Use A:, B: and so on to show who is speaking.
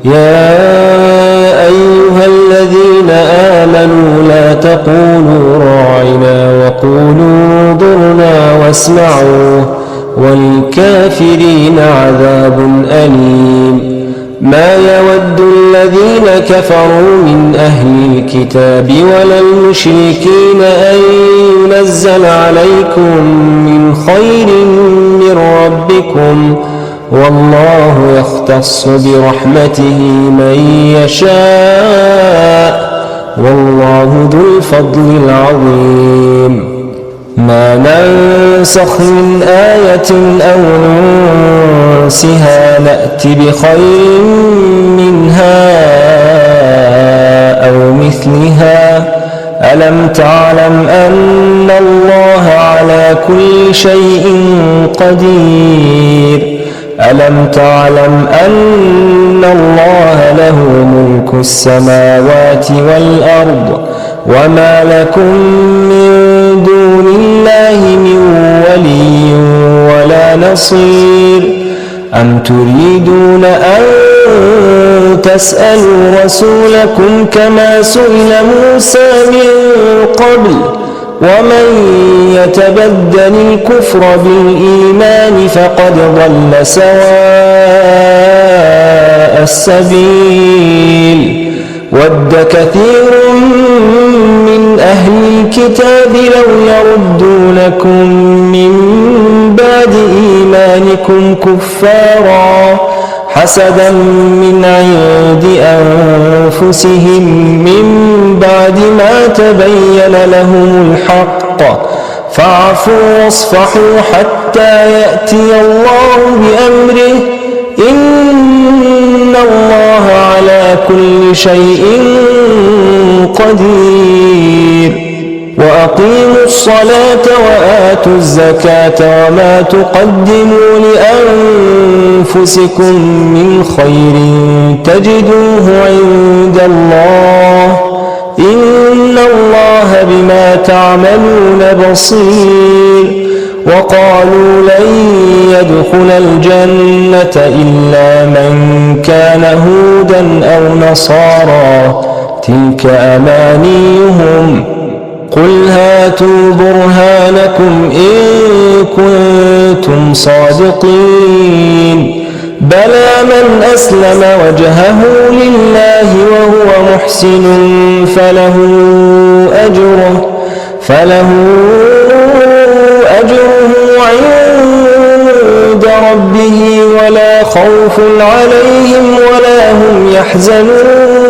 A: يا أيها الذين آمنوا لا تقولوا راعنا وقولوا انظرنا واسمعوا والكافرين عذاب أليم. ما يود الذين كفروا من أهل الكتاب ولا المشركين أن ينزل عليكم من خير من ربكم، والله يختص برحمته من يشاء، والله ذو الفضل العظيم. ما ننسخ من آية أو ننسها نأت بخير منها أو مثلها. ألم تعلم أن الله على كل شيء قدير؟ ألم تعلم أن الله له ملك السماوات والأرض وما لكم من دون الله من ولي ولا نصير؟ أم تريدون أن تسألوا رسولكم كما سئل موسى من قبل؟ ومن يتبدل الكفر بالإيمان فقد ضل سواء السبيل. ود كثير من أهل الكتاب لو يردونكم من بعد إيمانكم كفارا حسدا من عند أنفسهم من بعد ما تبين لهم الحق، فاعفوا واصفحوا حتى يأتي الله بأمره، إن الله على كل شيء قدير. وأقيموا الصلاة وآتوا الزكاة وما تقدموا لأنفسكم من خير تجدوه عند الله، إن الله بما تعملون بصير. وقالوا لن يدخل الجنة إلا من كان هودا أو نصارى، تلك أمانيهم، قل هاتوا برهانكم إن كنتم صادقين. بلى من أسلم وجهه لله وهو محسن فله أجره عند ربه ولا خوف عليهم ولا هم يحزنون.